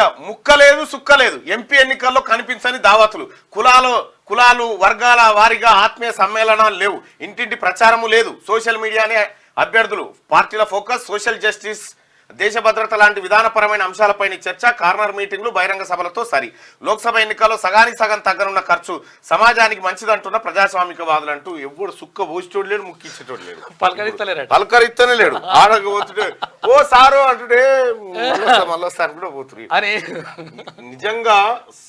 ఇక ముక్కలేదు సుక్కలేదు ఎంపీ ఎన్నికల్లో కనిపించని దావతులు కులాలు వర్గాల వారిగా ఆత్మీయ సమ్మేళనాలు లేవు ఇంటింటి ప్రచారము లేదు సోషల్ మీడియానే అభ్యర్థులు పార్టీల ఫోకస్ సోషల్ జస్టిస్ దేశ భద్రత లాంటి విధానపరమైన అంశాలపైన చర్చ కార్నర్ మీటింగ్లు బహిరంగ సభలతో సరి లోక్సభ ఎన్నికల్లో సగానికి సగం తగ్గనున్న ఖర్చు సమాజానికి మంచిదంటున్న ప్రజాస్వామికవాదులు అంటూ ఎవడు సుక్క పోసేటోడు లేడు ముక్కించేటోడు లేడు పలకరిస్తూనే లేడు ఆడకపోతుంటే ఓ సారు అంటుంటే మళ్ళొస్తాను కూడా పోతుంది నిజంగా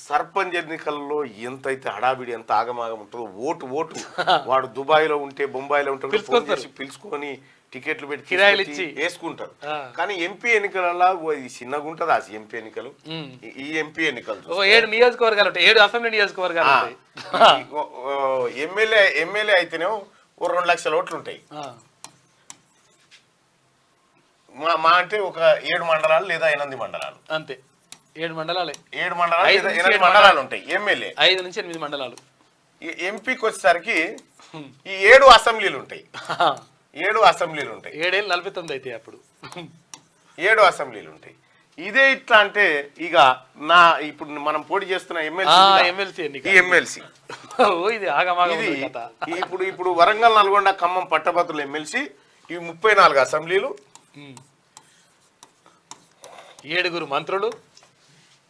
సర్పంచ్ ఎన్నికల్లో ఎంతైతే హడాబిడి ఎంత ఆగమాగం ఉంటుందో ఓటు వాడు దుబాయ్లో ఉంటే బొంబాయిలో ఉంటే ఫోన్ చేసి పిలుచుకొని టికెట్లు పెట్టి కిరాయిలు ఇచ్చి వేసుకుంటారు కానీ ఎంపీ ఎన్నికలలో చిన్నగా ఉంటుంది ఆ ఎంపీ ఎన్నికలు ఈ ఎంపీ ఎన్నికలు 7 నియోజకవర్గాలు 7 అసెంబ్లీ నియోజకవర్గాలు ఎమ్మెల్యే అయితేనేమో 2 లక్షల ఓట్లు ఉంటాయి మా అంటే ఒక 7 మండలాలు లేదా 8 మండలాలు అంతే 7 మండలాలు 7 మండలాలు లేదా 8 మండలాలు ఉంటాయి ఎమ్మెల్యే 5 నుంచి 8 మండలాలు ఎంపీకి వచ్చేసరికి ఈ 7 అసెంబ్లీలు ఉంటాయి 7 అసెంబ్లీలు ఉంటాయి 7 ఏళ్ళు 49 అయితే అప్పుడు 7 అసెంబ్లీలు ఉంటాయి ఇదే ఇట్లా అంటే ఇక ఇప్పుడు మనం పోటీ చేస్తున్న ఎమ్మెల్సీ ఇప్పుడు వరంగల్ నల్గొండ ఖమ్మం పట్టభద్రుల ఎమ్మెల్సీ ఇవి 34 అసెంబ్లీలు 7 మంత్రులు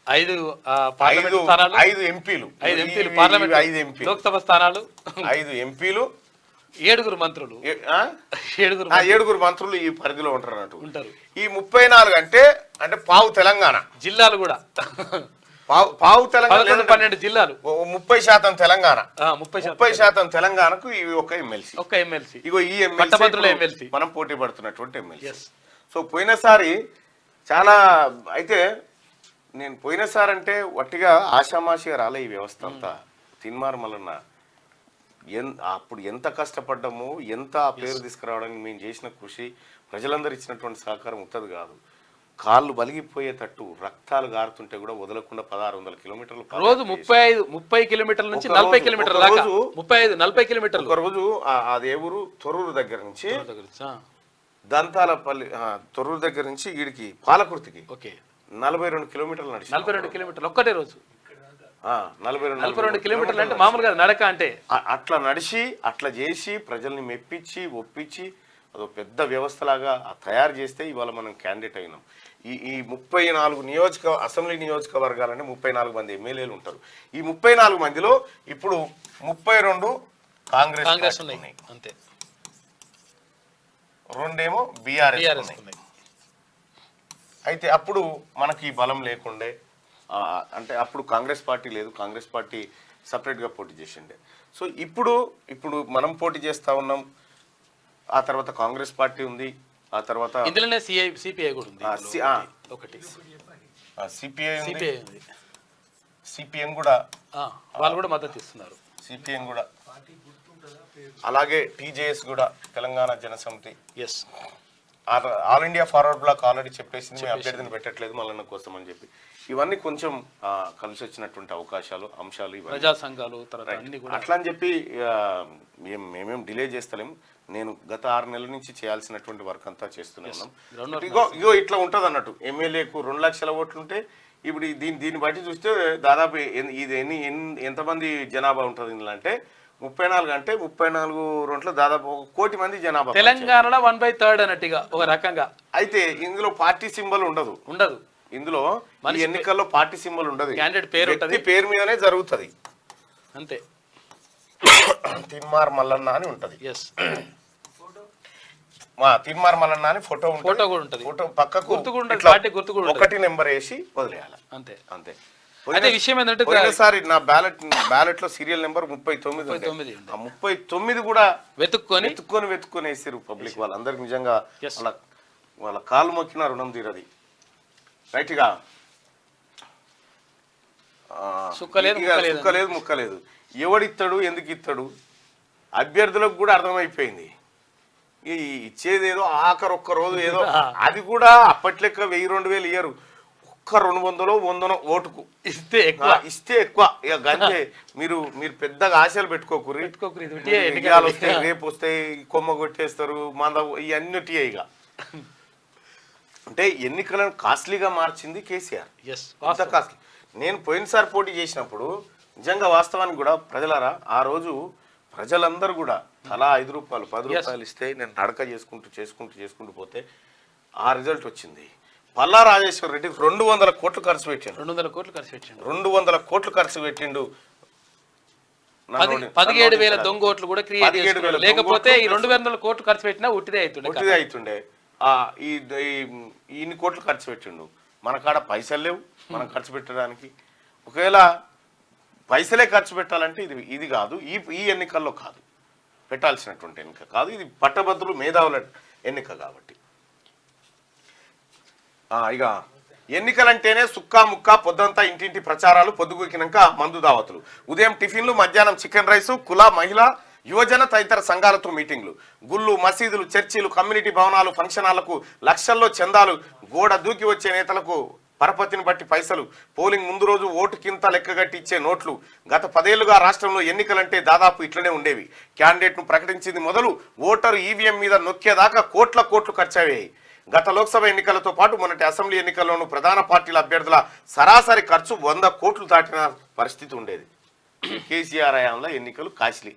5 ఎంపీలు పార్లమెంట్ 5 ఎంపీలు లోక్సభ స్థానాలు 5 ఎంపీలు 7 మంత్రులు 7 మంత్రులు ఈ పరిధిలో ఉంటారు ఈ 34 అంటే పావు తెలంగాణ జిల్లాలు కూడా పావు తెలంగాణ 12 జిల్లాలు 30% తెలంగాణ 30% తెలంగాణకు ఇవి ఒక ఎమ్మెల్సీ ఇగో ఈ ఎమ్మెల్సీ మనం పోటీ పడుతున్నటువంటి ఎమ్మెల్సీ సో పోయినసారి చాలా అయితే నేను పోయినసారి అంటే వట్టిగా ఆషామాషిగా రాలే ఈ వ్యవస్థ అంతా తిన్మార్మలన్న అప్పుడు ఎంత కష్టపడ్డాము ఎంత పేరు తీసుకురావడానికి మేము చేసిన కృషి ప్రజలందరూ ఇచ్చినటువంటి సహకారం ఉత్తది కాదు కాళ్ళు బలిగిపోయేటట్టు రక్తాలు గారుతుంటే కూడా వదలకుండా 1600 కిలోమీటర్లు రోజు 30 కిలోమీటర్ల నుంచి 40 కిలోమీటర్ల దాకా 35-40 కిలోమీటర్లు ఒక రోజు అదే ఊరు తొర్రూరు దగ్గర నుంచి దంతాలపల్లి తొర్రూరు దగ్గర నుంచి వీడికి పాలకుర్తికి 42 కిలోమీటర్లు నడిచి 42 కిలోమీటర్లు ఒక్కటే రోజు 42 కిలోమీటర్లు అంటే మామూలుగా నడక అంటే అట్లా నడిచి అట్లా చేసి ప్రజల్ని మెప్పించి ఒప్పించి అదో పెద్ద వ్యవస్థలాగా తయారు చేస్తే ఇవాళ మనం క్యాండిడేట్ అయినాం ఈ 34 అసెంబ్లీ నియోజకవర్గాలంటే 34 మంది ఎమ్మెల్యేలు ఉంటారు ఈ 34 మందిలో ఇప్పుడు 32 కాంగ్రెస్ ఉన్నాయి అంతే 2 ఏమో బీఆర్ఎస్ ఉన్నాయి అయితే అప్పుడు మనకి ఈ బలం లేకుండే అంటే అప్పుడు కాంగ్రెస్ పార్టీ లేదు కాంగ్రెస్ పార్టీ సపరేట్గా పోటీ చేసిండే సో ఇప్పుడు మనం పోటీ చేస్తా ఉన్నాం ఆ తర్వాత కాంగ్రెస్ పార్టీ ఉంది ఆ తర్వాత ఇందులోనే సిపిఐ కూడా ఉంది ఒకటి సిపిఐ ఉంది సిపిఎం కూడా వాళ్ళు కూడా మద్దతు ఇస్తున్నారు సిపిఎం కూడా అలాగే టీజేఎస్ కూడా Telangana Janasamithi all India forward bloc already చెప్పేసింది మేము అభ్యర్థిని పెట్టట్లేదు మళ్ళీ కోసం అని చెప్పి ఇవన్నీ కొంచెం కలిసి వచ్చినటువంటి అవకాశాలు అంశాలు ప్రజా సంఘాలు అట్లా అని చెప్పి మేమేం డిలే చేస్తలేము నేను గత 6 నెలల నుంచి చేయాల్సినటువంటి వర్క్ అంతా చేస్తూనే ఉన్నాం ఇగో ఇట్లా ఉంటుంది అన్నట్టు ఎమ్మెల్యేకు 2 లక్షల ఓట్లుంటే ఇప్పుడు దీన్ని బట్టి చూస్తే దాదాపు ఇది ఎంతమంది జనాభా ఉంటుంది ఇందులో అంటే 34 అంటే 34 రోడ్లు దాదాపు 1 కోటి మంది జనాభా తెలంగాణలో 1/3 అన్నట్టుగా ఒక రకంగా అయితే ఇందులో పార్టీ సింబల్ ఉండదు ఇందులో ఈ ఎన్నికల్లో పార్టీ సింబల్ ఉండదు క్యాండిడేట్ పేరు ఉంటది పేరు మీదనే జరుగుతుంది అంతే తిన్మార్ మల్లన్న అని ఉంటది తిన్మార్ మల్లన్న అని ఫోటో కూడా ఉంటది ఫోటో పక్కకు గుర్తు 1 నెంబర్ వేసి వదిలేయాలి అంతే అంతే అదే విషయం ఏంటంటే ఒకసారి నా బ్యాలెట్ లో సీరియల్ నెంబర్ 39 ఆ 39 కూడా వెతుక్కొని వేసారు పబ్లిక్ వాళ్ళందరికి నిజంగా వాళ్ళ కాలు మొక్కిన రుణం తీరది రైట్ గా సుక్కలేదు ముక్కలేదు ఎవడిస్తాడు ఎందుకు ఇస్తాడు అభ్యర్థులకు కూడా అర్థమైపోయింది ఇచ్చేదేదో ఆఖరు ఒక్క రోజు ఏదో అది కూడా అప్పట్లెక్క 1000-2000 ఇయ్యరు ఒక్క 200-100 ఓటుకు ఇస్తే ఎక్కువ ఇక గంటే మీరు పెద్దగా ఆశలు పెట్టుకోకూరి రేపు వస్తాయి కొమ్మ కొట్టేస్తారు మంద ఇవన్నీ ఇక అంటే ఎన్నికలను కాస్ట్లీగా మార్చింది కేసీఆర్. ఎస్ అంత కాస్ట్లీ. నేను పోయినసారి పోటీ చేసినప్పుడు నిజంగా వాస్తవానికి కూడా ప్రజలారా ఆ రోజు ప్రజలందరూ కూడా తలా 5 రూపాయలు 10 రూపాయలు ఇస్తే నేను నడక చేసుకుంటూ పోతే ఆ రిజల్ట్ వచ్చింది. పల్లా రాజేశ్వర రెడ్డి 200 కోట్లు ఖర్చు పెట్టిండు. 200 కోట్లు ఖర్చు పెట్టిండు. 200 కోట్లు ఖర్చు పెట్టిండు. 17,000 దొంగ ఓట్లు కూడా క్రియేట్ చేశారు. లేకపోతే ఈ 200 కోట్లు ఖర్చు పెట్టినా ఉట్టిదే అవుతుండే. ఇన్ని కోట్లు ఖర్చు పెట్టిండు. మన కాడ పైసలు లేవు మనం ఖర్చు పెట్టడానికి. ఒకవేళ పైసలే ఖర్చు పెట్టాలంటే ఇది కాదు, ఈ ఎన్నికల్లో కాదు, పెట్టాల్సినటువంటి ఎన్నిక కాదు. ఇది పట్టభద్రులు మేధావుల ఎన్నిక కాబట్టి. ఇక ఎన్నికలంటేనే సుక్కా ముక్క పొద్దంతా ఇంటింటి ప్రచారాలు, పొద్దుగూకినాక మందు దావతులు, ఉదయం టిఫిన్లు, మధ్యాహ్నం చికెన్ రైసు, కుల మహిళ యువజన తదితర సంఘాలతో మీటింగ్లు, గుళ్ళు మసీదులు చర్చిలు కమ్యూనిటీ భవనాలు ఫంక్షనాలకు లక్షల్లో చందాలు, గోడ దూకి వచ్చే నేతలకు పరపతిని బట్టి పైసలు, పోలింగ్ ముందు రోజు ఓటుకింత లెక్కగట్టి ఇచ్చే నోట్లు. గత 10 ఏళ్లుగా రాష్ట్రంలో ఎన్నికలంటే దాదాపు ఇట్లనే ఉండేవి. క్యాండిడేట్ను ప్రకటించింది మొదలు ఓటరు ఈవీఎం మీద నొక్కేదాకా కోట్లు ఖర్చయ్యాయి. గత లోక్సభ ఎన్నికలతో పాటు మొన్నటి అసెంబ్లీ ఎన్నికల్లోనూ ప్రధాన పార్టీల అభ్యర్థుల సరాసరి ఖర్చు 100 కోట్లు దాటిన పరిస్థితి ఉండేది. కేసీఆర్ హయాంలో ఎన్నికలు కాస్ట్లీ.